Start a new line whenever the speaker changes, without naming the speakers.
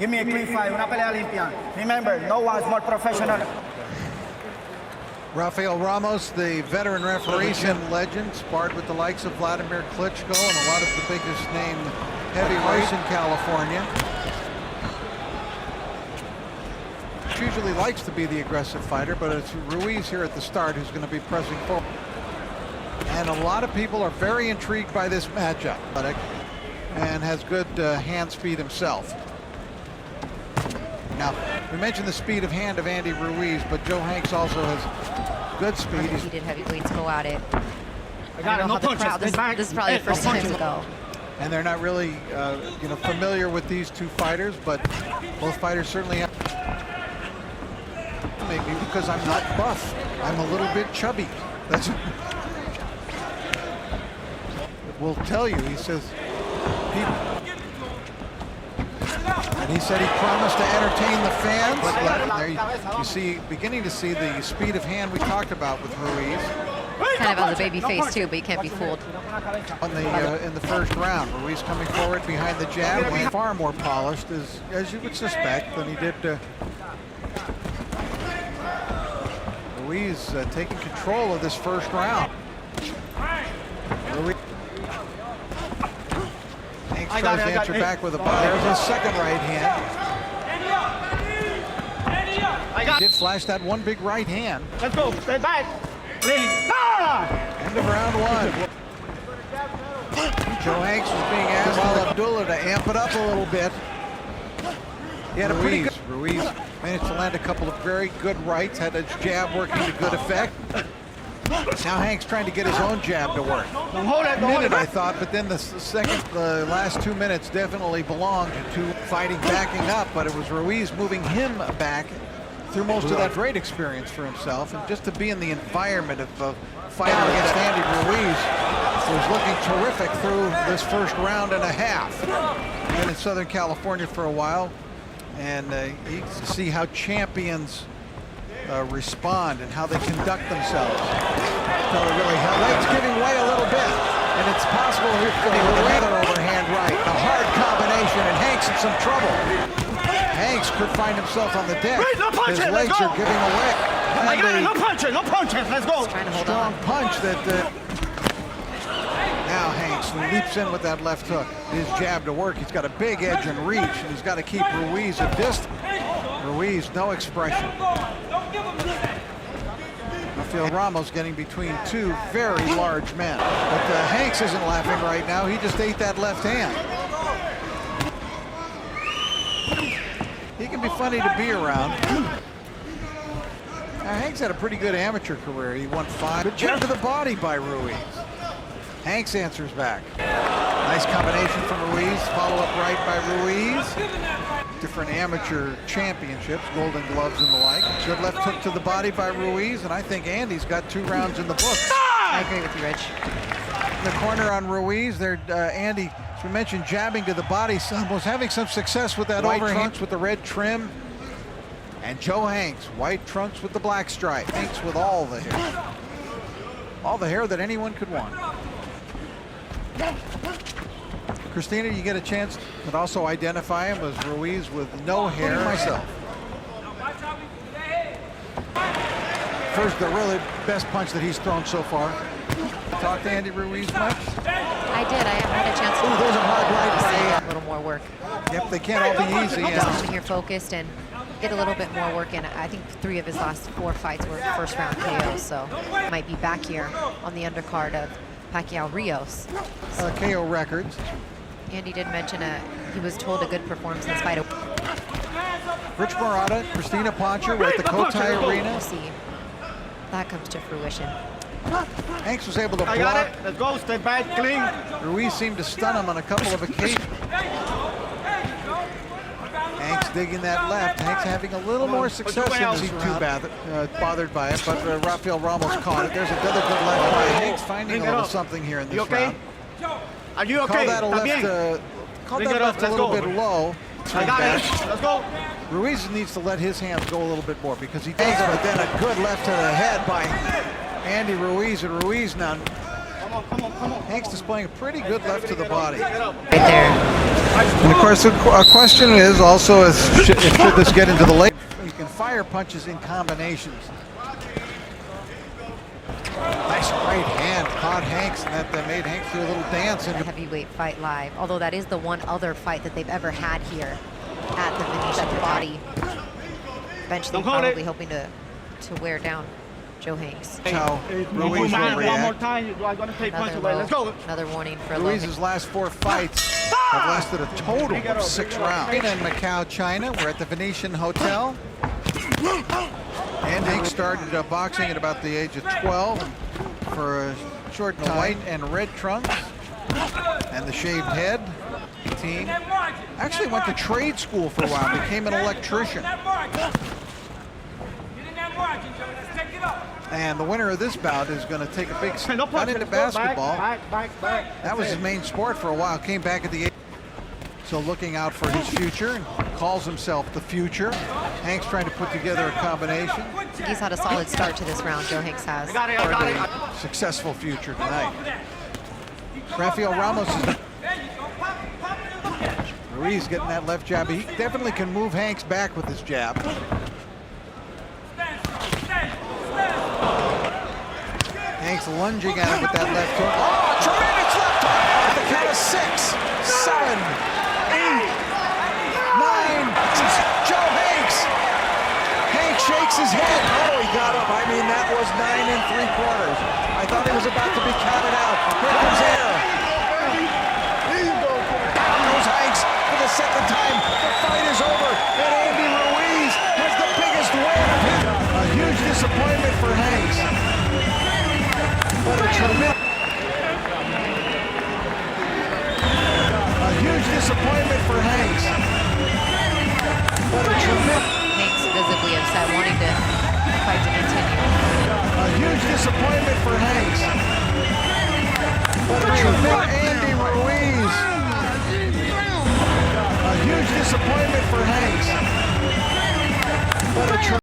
Give me a clean fight, una pelea limpia. Remember, no one's more professional.
Rafael Ramos, the veteran referee and legend, sparred with the likes of Vladimir Klitschko and a lot of the biggest name heavyweights in California. Usually likes to be the aggressive fighter, but it's Ruiz here at the start who's going to be pressing forward. And a lot of people are very intrigued by this matchup, and has good hand speed himself. Now, we mentioned the speed of hand of Andy Ruiz, but Joe Hanks also has good speed.
Undefeated heavyweights go at it.
I got it, no punches.
This is probably the first time to go.
And they're not really, familiar with these two fighters, but both fighters certainly have. Maybe because I'm not buff, I'm a little bit chubby. That's. Will tell you. He says. And he said he promised to entertain the fans. But there you see, beginning to see the speed of hand we talked about with Ruiz.
Kind of on the baby face too, but you can't be fooled.
On the in the first round, Ruiz coming forward behind the jab, far more polished, as you would suspect, than he did. Ruiz taking control of this first round. Ruiz. Hanks tries to answer back with a body. There's his second right hand. He did flash that one big right hand.
Let's go, stay back.
End of round one. Joe Hanks was being asked by Abdullah to amp it up a little bit. He had a pretty good. Ruiz managed to land a couple of very good rights, had his jab working to good effect. Now Hanks trying to get his own jab to work. I thought, but then the last 2 minutes definitely belonged to fighting backing up, but it was Ruiz moving him back through most of that great experience for himself, and just to be in the environment of fighting against Andy Ruiz was looking terrific through this first round and a half. Been in Southern California for a while, and you can see how champions respond and how they conduct themselves. So really, legs giving way a little bit, and it's possible here with another overhand right. A hard combination, and Hanks in some trouble. Hanks could find himself on the deck. His legs are giving away.
No punches, let's go.
Strong punch that. Now Hanks leaps in with that left hook. His jab to work. He's got a big edge and reach, and he's got to keep Ruiz at distance. Ruiz, no expression. Rafael Ramos getting between two very large men. But Hanks isn't laughing right now. He just ate that left hand. He can be funny to be around. Now, Hanks had a pretty good amateur career. He won 5. Good jab to the body by Ruiz. Hanks answers back. Nice combination from Ruiz. Follow-up right by Ruiz. Different amateur championships, Golden Gloves and the like. Good left hook to the body by Ruiz, and I think Andy's got 2 rounds in the books.
I agree with you, Rich.
In the corner on Ruiz, there, Andy, as we mentioned, jabbing to the body. Was having some success with that white trunks with the red trim. And Joe Hanks, white trunks with the black stripe. Hanks with all the hair. All the hair that anyone could want. Christina, you get a chance to also identify him as Ruiz with no hair. Myself. First, the really best punch that he's thrown so far. Talk to Andy Ruiz much?
I did. I had a chance to.
There's a hard right by
a little more work.
Yep, they can't all be easy.
Just coming here focused and get a little bit more work in. I think 3 of his last 4 fights were first round KOs, so might be back here on the undercard of Pacquiao Rios.
KO records.
Andy did mention he was told a good performance in this fight.
Rich Murata, Christina Poncher, we're at the Cotai Arena.
We'll see. That comes to fruition.
Hanks was able to block.
I got it. Let's go. Stay back, clean.
Ruiz seemed to stun him on a couple of occasions. Hanks digging that left. Hanks having a little more success in this round. Bothered by it, but Rafael Ramos caught it. There's another good left by Hanks, finding a little something here in this round.
Are you okay?
Call that left a little bit low.
I got it. Let's go.
Ruiz needs to let his hands go a little bit more because he does, but then a good left to the head by Andy Ruiz, and Ruiz now. Hanks displaying a pretty good left to the body.
Right there.
And of course, a question is also should this get into the late? You can fire punches in combinations. Nice right hand caught Hanks, and that made Hanks do a little dance.
A heavyweight fight live, although that is the one other fight that they've ever had here at the Venetian Body. Eventually, probably hoping to wear down Joe Hanks.
How Ruiz will react.
Another warning for
Ruiz's last 4 fights have lasted a total of 6 rounds. In Macau, China, we're at the Venetian Hotel. And Hanks started boxing at about the age of 12 for a short time. White and red trunks and the shaved head. Team actually went to trade school for a while, became an electrician. And the winner of this bout is going to take a big step into basketball. That was his main sport for a while. Came back at the age. So looking out for his future, and calls himself the future. Hanks trying to put together a combination.
He's had a solid start to this round, Joe Hanks has.
For the successful future tonight. Rafael Ramos is Ruiz getting that left jab. He definitely can move Hanks back with his jab. Hanks lunging at him with that left hook. Oh, tremendous left hook at the count of 6, 7, 8, 9. Joe Hanks. Hanks shakes his head. Oh, he got up. I mean, that was 9 3/4. I thought he was about to be counted out. Here comes air. Down goes Hanks for the second time. The fight is over, and Andy Ruiz has the biggest win of him. A huge disappointment for Hanks. But a tremendous. A huge disappointment for Hanks. But a tremendous.
Hanks visibly upset, wanting the fight to continue.
A huge disappointment for Hanks. But a tremendous. Andy Ruiz. A huge disappointment for Hanks. But a